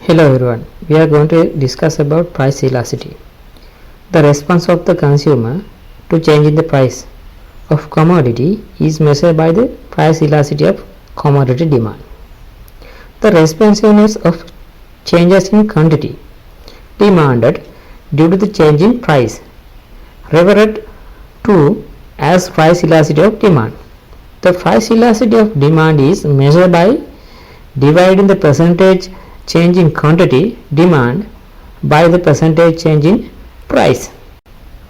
Hello everyone, we are going to discuss about price elasticity. The response of the consumer to change in the price of commodity is measured by the price elasticity of commodity demand. The responsiveness of changes in quantity demanded due to the change in price referred to as price elasticity of demand. The price elasticity of demand is measured by dividing the percentage change in quantity demand by the percentage change in price.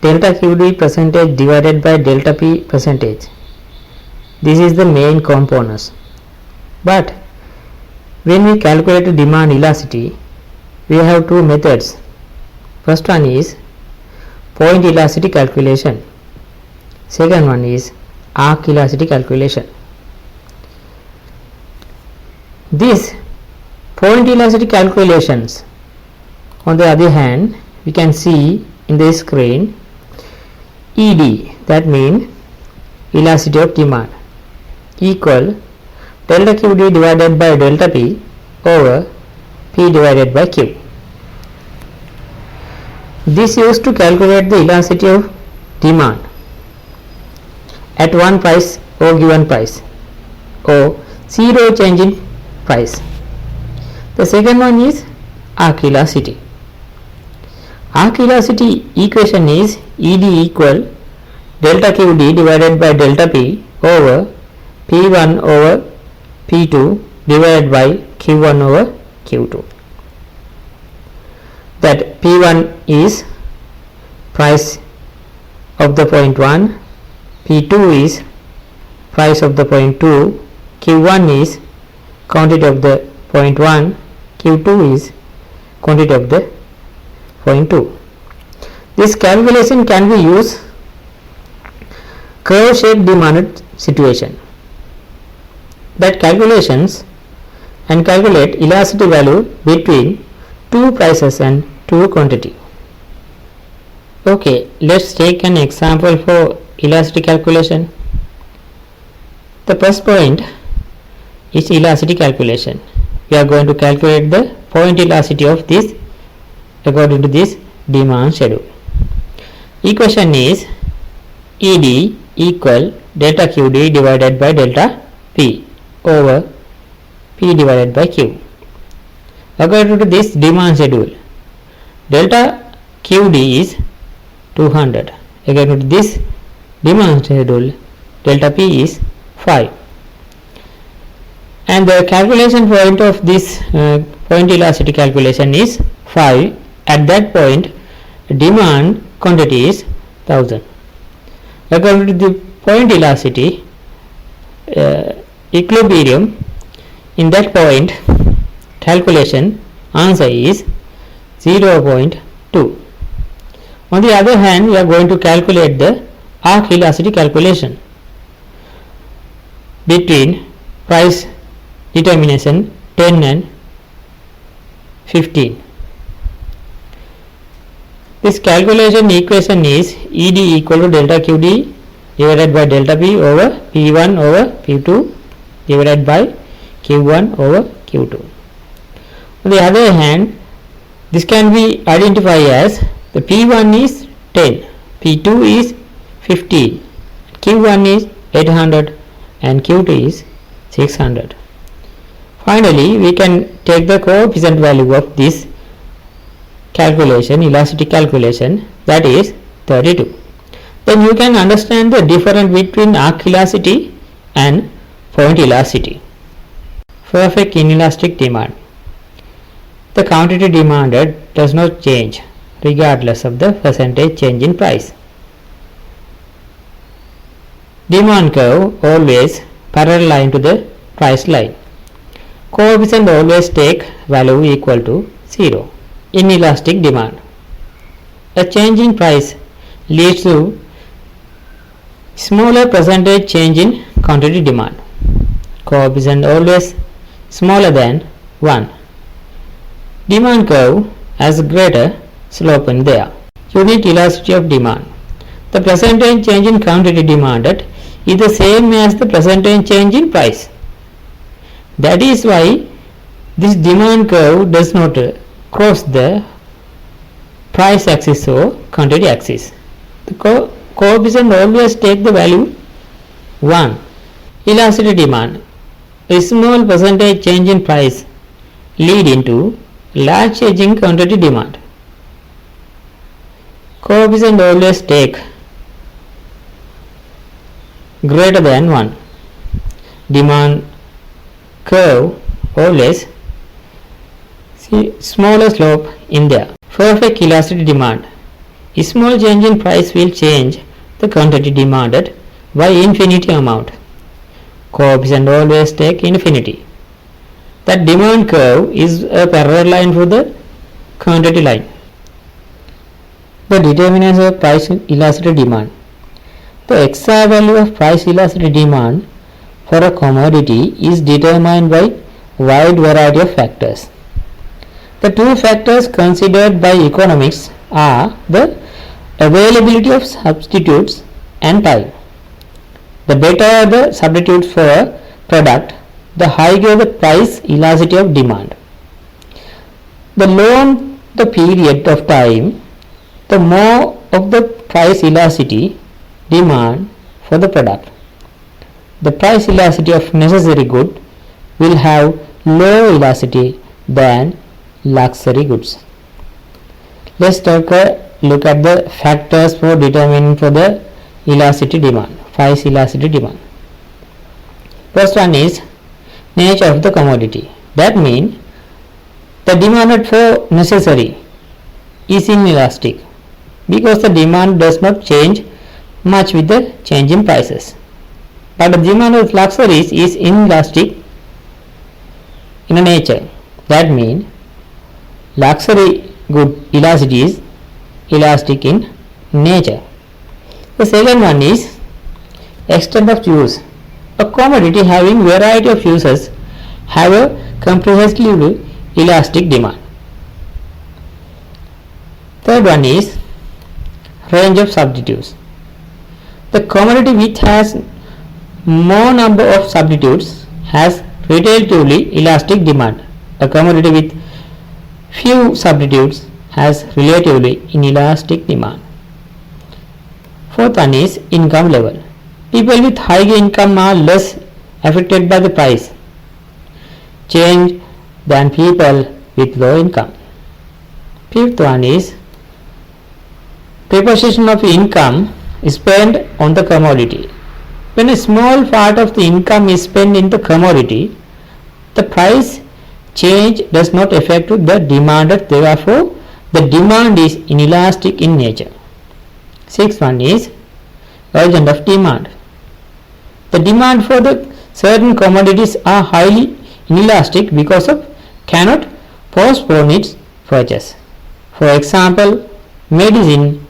Delta QD percentage divided by delta P percentage. This is the main components. But when we calculate demand elasticity, we have two methods. First one is point elasticity calculation. Second one is arc elasticity calculation. This point elasticity calculations, on the other hand, we can see in the screen ED, that means elasticity of demand, equal delta QD divided by delta P over P divided by Q. This used to calculate the elasticity of demand at one price or given price or zero change in price. The second one is arc elasticity. Arc elasticity equation is ED equal delta QD divided by delta P over P1 over P2 divided by Q1 over Q2. That P1 is price of the point 1, P2 is price of the point 2, Q1 is quantity of the point 1, Q2 is quantity of the point 2. This calculation can be used curve shape demanded situation. That calculations and calculate elasticity value between two prices and two quantity. Okay, let's take an example for elasticity calculation. The first point is elasticity calculation. We are going to calculate the point elasticity of this according to this demand schedule. Equation is ED equal delta QD divided by delta P over P divided by Q. According to this demand schedule, delta QD is 200. According to this demand schedule, delta P is 5. And the calculation point of this point elasticity calculation is 5. At that point, demand quantity is 1000. According to the point elasticity equilibrium, in that point calculation answer is 0.2. On the other hand, we are going to calculate the arc elasticity calculation between price determination 10 and 15. This calculation equation is ED equal to delta QD divided by delta P over P1 over P2 divided by Q1 over Q2. On the other hand, this can be identified as the P1 is 10, P2 is 15, Q1 is 800 and Q2 is 600. Finally, we can take the coefficient value of this calculation, elasticity calculation, that is 32. Then you can understand the difference between arc elasticity and point elasticity. Perfect inelastic demand. The quantity demanded does not change regardless of the percentage change in price. Demand curve always parallel line to the price line. Coefficient always take value equal to 0. Inelastic demand. A change in price leads to smaller percentage change in quantity demand. Coefficient always smaller than 1. Demand curve has greater slope in there. Unit elasticity of demand. The percentage change in quantity demanded is the same as the percentage change in price. That is why This demand curve does not cross the price axis or quantity axis. The coefficient always take the value 1. Elasticity demand. A small percentage change in price lead into large change in quantity demand. Coefficient always take greater than 1. Demand curve always smaller slope in there. Perfect elasticity demand. A small change in price will change the quantity demanded by infinity amount. Coefficient always take infinity. That demand curve is a parallel line for the quantity line. The determinants of price elasticity demand. The exact value of price elasticity demand for a commodity is determined by wide variety of factors. The two factors considered by economists are the availability of substitutes and time. The better the substitutes for a product, the higher the price elasticity of demand. The longer the period of time, the more of the price elasticity demand for the product. The price elasticity of necessary good will have lower elasticity than luxury goods. Let's take a look at the factors for determining for the elasticity demand, price elasticity demand. First one is nature of the commodity. That means the demand for necessary is inelastic because the demand does not change much with the change in prices. But the demand of luxuries is inelastic in nature. That means luxury good elasticity is elastic in nature. The second one is extent of use. A commodity having variety of uses have a comprehensively elastic demand. Third one is range of substitutes. The commodity which has more number of substitutes has relatively elastic demand. A commodity with few substitutes has relatively inelastic demand. Fourth one is income level. People with high income are less affected by the price change than people with low income. Fifth one is proportion of income spent on the commodity. When a small part of the income is spent in the commodity, the price change does not affect the demanded, therefore the demand is inelastic in nature. Sixth one is agent of demand. The demand for the certain commodities are highly inelastic because of cannot postpone its purchase. For example, medicine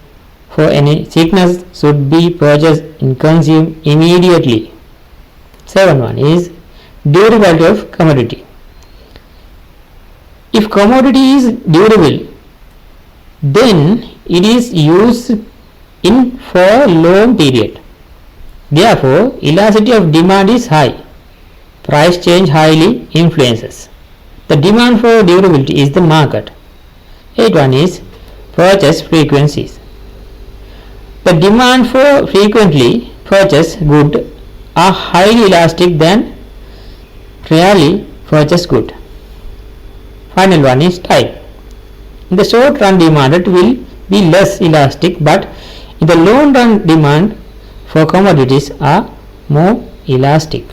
for any sickness should be purchased and consumed immediately. Seventh one is durability of commodity. If commodity is durable, then it is used in for a long period. Therefore, elasticity of demand is high. Price change highly influences. The demand for durability is the market. Eighth one is purchase frequencies. The demand for frequently purchased goods are highly elastic than rarely purchased goods. Final one is time. In the short run demand will be less elastic, but in the long run demand for commodities are more elastic.